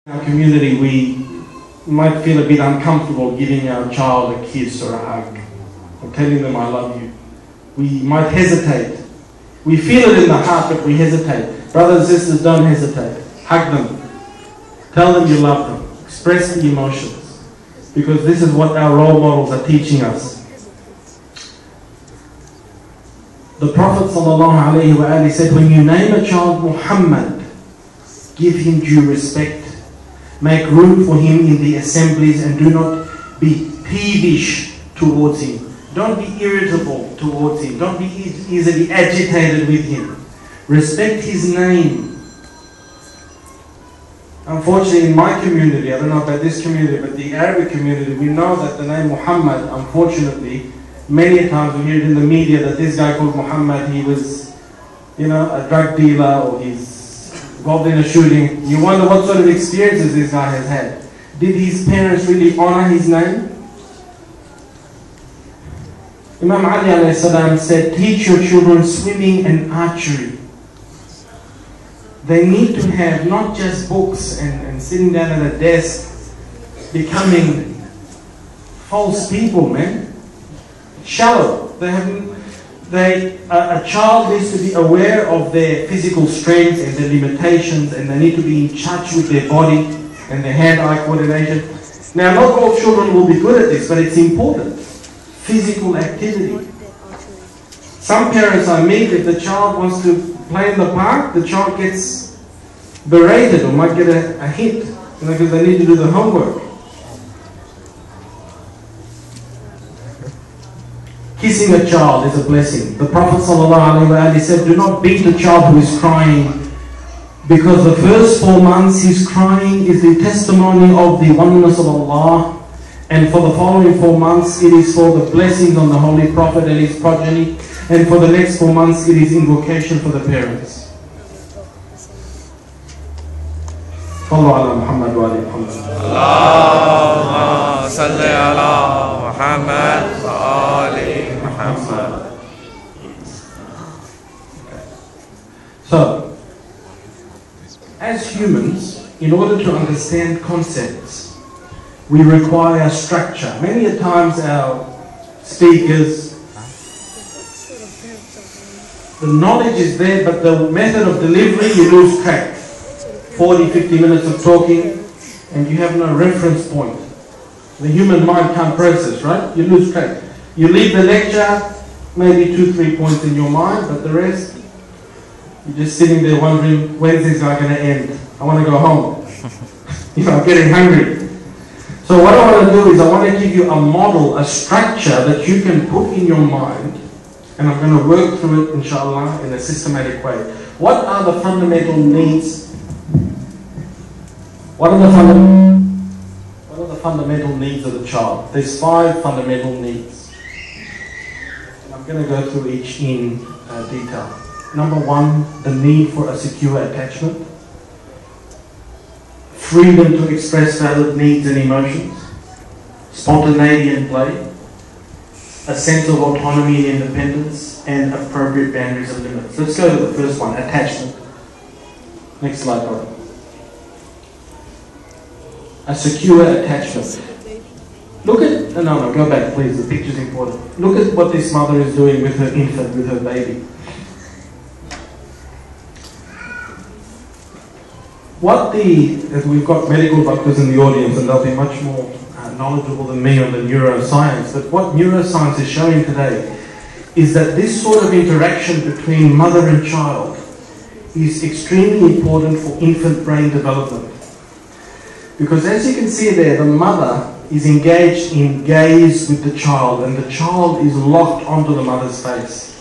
In our community, we might feel a bit uncomfortable giving our child a kiss or a hug, or telling them I love you. We might hesitate. We feel it in the heart, but we hesitate. Brothers and sisters, don't hesitate. Hug them. Tell them you love them. Express the emotions. Because this is what our role models are teaching us. The Prophet ﷺ said, when you name a child Muhammad, give him due respect. Make room for him in the assemblies and do not be peevish towards him. Don't be irritable towards him. Don't be easily agitated with him. Respect his name. Unfortunately, in my community, I don't know about this community, but the Arabic community, we know that the name Muhammad, unfortunately, many times we hear it in the media that this guy called Muhammad, he was, a drug dealer, or he's involved in a shooting. You wonder what sort of experiences this guy has had. Did his parents really honor his name? Imam Ali alayhi salam said, teach your children swimming and archery. They need to have not just books and sitting down at a desk becoming false people, man. Shallow. A child needs to be aware of their physical strengths and their limitations, and they need to be in touch with their body and their hand-eye coordination. Now, not all children will be good at this, but it's important. Physical activity. Some parents I meet, if the child wants to play in the park, the child gets berated or might get a hit because they need to do the homework. Kissing a child is a blessing. The Prophet ﷺ said, do not beat a child who is crying, because the first 4 months his crying is the testimony of the oneness of Allah, and for the following 4 months it is for the blessings on the Holy Prophet and his progeny, and for the next 4 months it is invocation for the parents. Allahumma salli ala Muhammad wa ali Muhammad. So, as humans, in order to understand concepts, we require structure. Many a times our speakers, the knowledge is there, but the method of delivery, you lose track. 40, 50 minutes of talking, and you have no reference point. The human mind can't process, right? You lose track. You leave the lecture, maybe 2, 3 points in your mind, but the rest, you're just sitting there wondering, when's this guy going to end? I want to go home. I'm getting hungry. So what I want to do is I want to give you a model, a structure that you can put in your mind, and I'm going to work through it, inshallah, in a systematic way. What are the fundamental needs? What are the fundamental needs of the child? There's 5 fundamental needs. And I'm going to go through each in detail. Number 1, the need for a secure attachment. Freedom to express valid needs and emotions. Spontaneity and play. A sense of autonomy and independence. And appropriate boundaries and limits. Let's go to the first one, attachment. Next slide, brother. A secure attachment. Look at, no, go back please, the picture's important. Look at what this mother is doing with her infant, with her baby. We've got medical doctors in the audience and they'll be much more knowledgeable than me on the neuroscience, but what neuroscience is showing today is that this sort of interaction between mother and child is extremely important for infant brain development. Because as you can see there, the mother is engaged in gaze with the child, and the child is locked onto the mother's face.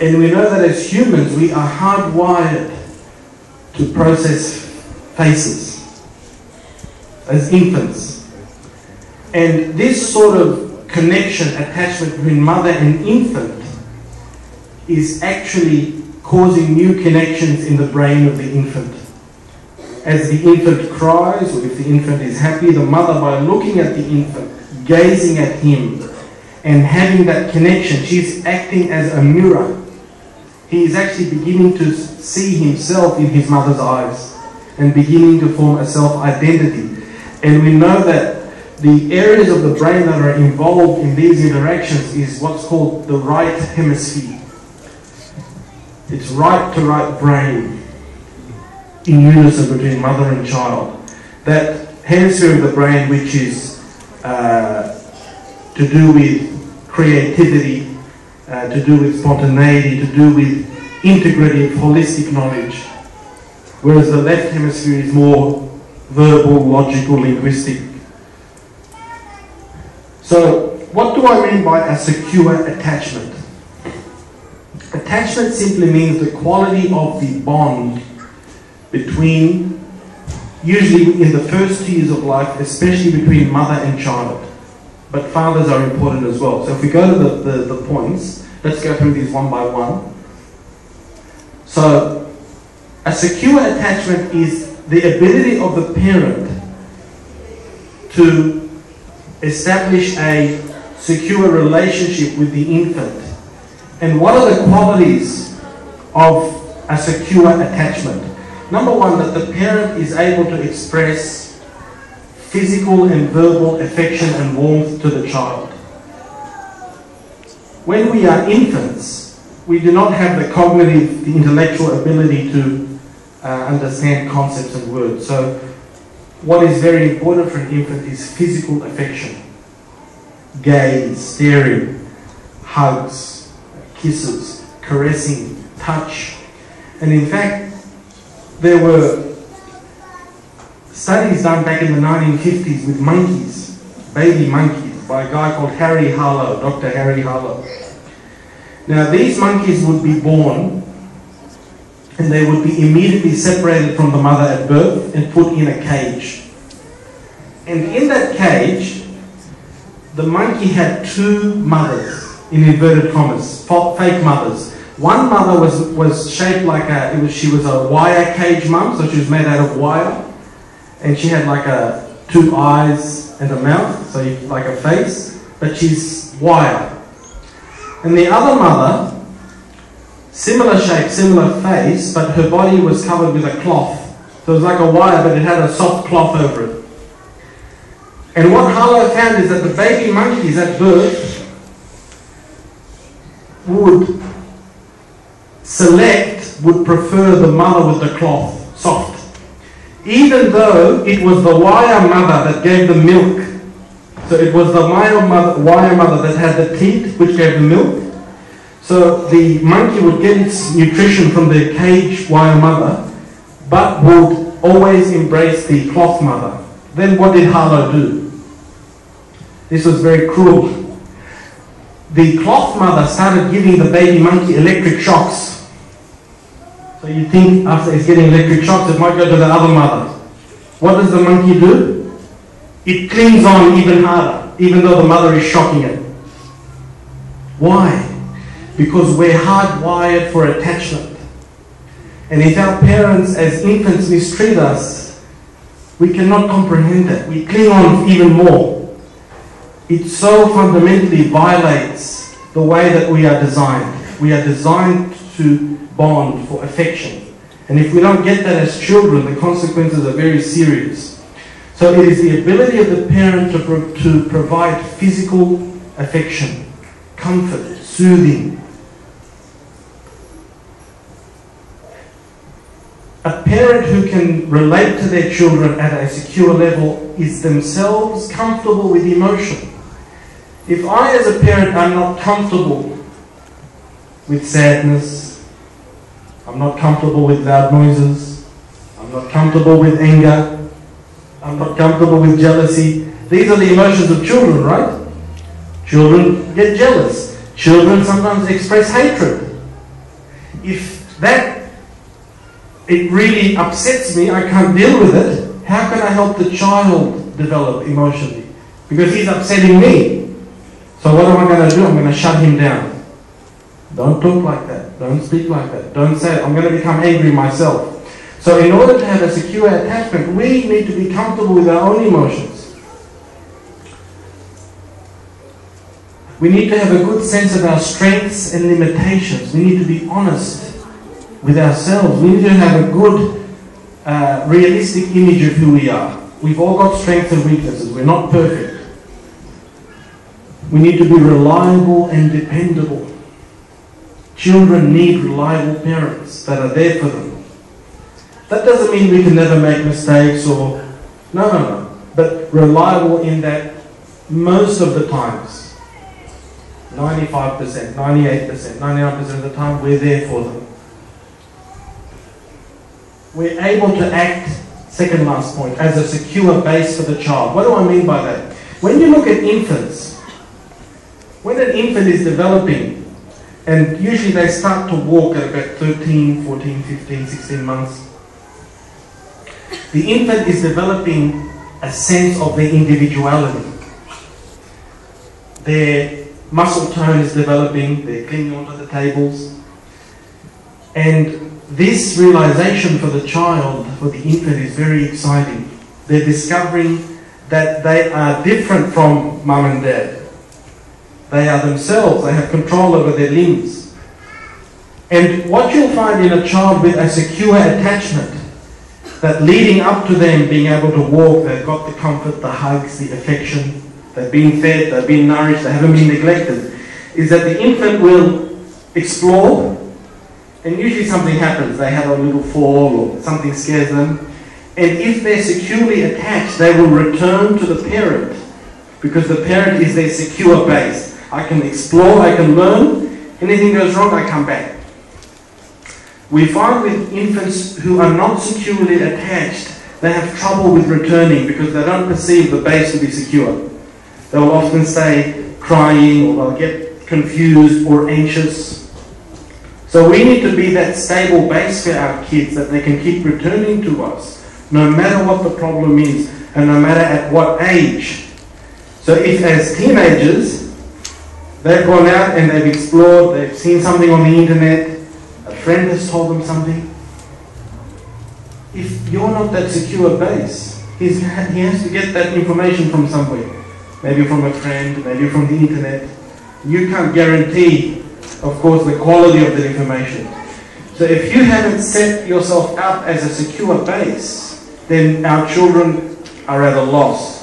And we know that as humans, we are hardwired to process faces as infants. And this sort of connection, attachment between mother and infant is actually causing new connections in the brain of the infant. As the infant cries, or if the infant is happy, the mother, by looking at the infant, gazing at him, and having that connection, she's acting as a mirror. He is actually beginning to see himself in his mother's eyes. and beginning to form a self-identity. And we know that the areas of the brain that are involved in these interactions is what's called the right hemisphere. It's right to right brain in unison between mother and child. That hemisphere of the brain which is to do with creativity, to do with spontaneity, to do with integrative, holistic knowledge, whereas the left hemisphere is more verbal, logical, linguistic. So, what do I mean by a secure attachment? Attachment simply means the quality of the bond between, usually in the first years of life, especially between mother and child. But fathers are important as well. So if we go to the points, let's go through these one by one. So, a secure attachment is the ability of the parent to establish a secure relationship with the infant. And what are the qualities of a secure attachment? Number one, that the parent is able to express physical and verbal affection and warmth to the child. When we are infants, we do not have the cognitive, the intellectual ability to understand concepts and words. So what is very important for an infant is physical affection. Gaze, staring, hugs, kisses, caressing, touch. And in fact, there were studies done back in the 1950s with monkeys, baby monkeys, by a guy called Harry Harlow, Dr. Harry Harlow. Now these monkeys would be born and they would be immediately separated from the mother at birth and put in a cage. And in that cage, the monkey had two mothers, in inverted commas, fake mothers. One mother was shaped like she was a wire cage mum, so she was made out of wire. And she had like two eyes and a mouth, so like a face, but she's wire. And the other mother, similar shape, similar face, but her body was covered with a cloth. So it was like a wire, but it had a soft cloth over it. And what Harlow found is that the baby monkeys at birth would prefer the mother with the cloth, soft. Even though it was the wire mother that gave the milk. So it was the wire mother that had the teat which gave the milk. So the monkey would get its nutrition from the cage wire mother, but would always embrace the cloth mother. Then what did Harlow do? This was very cruel. The cloth mother started giving the baby monkey electric shocks. So you think after it's getting electric shocks, it might go to the other mother. What does the monkey do? It clings on even harder, even though the mother is shocking it. Why? Because we're hardwired for attachment. And if our parents as infants mistreat us, we cannot comprehend that. We cling on even more. It so fundamentally violates the way that we are designed. We are designed to bond for affection. And if we don't get that as children, the consequences are very serious. So it is the ability of the parent to provide physical affection, comfort, soothing. A parent who can relate to their children at a secure level is themselves comfortable with emotion. If I as a parent am not comfortable with sadness, I'm not comfortable with loud noises, I'm not comfortable with anger, I'm not comfortable with jealousy. These are the emotions of children, right? Children get jealous. Children sometimes express hatred. If it really upsets me, I can't deal with it, how can I help the child develop emotionally? Because he's upsetting me. So what am I going to do? I'm going to shut him down. Don't talk like that. Don't speak like that. Don't say it. I'm going to become angry myself. So in order to have a secure attachment, we need to be comfortable with our own emotions. We need to have a good sense of our strengths and limitations. We need to be honest with ourselves. We need to have a good realistic image of who we are. We've all got strengths and weaknesses. We're not perfect. We need to be reliable and dependable. Children need reliable parents that are there for them. That doesn't mean we can never make mistakes or... No. But reliable in that most of the times, 95%, 98%, 99% of the time, we're there for them. We're able to act, second last point, as a secure base for the child. What do I mean by that? When you look at infants, when an infant is developing, and usually they start to walk at about 13, 14, 15, 16 months, the infant is developing a sense of their individuality. Their muscle tone is developing, they're clinging onto the tables. And this realization for the child, for the infant, is very exciting. They're discovering that they are different from mum and dad. They are themselves, they have control over their limbs. And what you'll find in a child with a secure attachment, that leading up to them being able to walk, they've got the comfort, the hugs, the affection, they've been fed, they've been nourished, they haven't been neglected, is that the infant will explore, and usually something happens. They have a little fall or something scares them. And if they're securely attached, they will return to the parent, because the parent is their secure base. I can explore, I can learn, anything goes wrong, I come back. We find with infants who are not securely attached, they have trouble with returning because they don't perceive the base to be secure. They will often stay crying, or they'll get confused or anxious. So we need to be that stable base for our kids, that they can keep returning to us, no matter what the problem is, and no matter at what age. So if as teenagers, they've gone out and they've explored, they've seen something on the internet, a friend has told them something, if you're not that secure base, he has to get that information from somewhere. Maybe from a friend, maybe from the internet. You can't guarantee, of course, the quality of the information. So if you haven't set yourself up as a secure base, then our children are at a loss.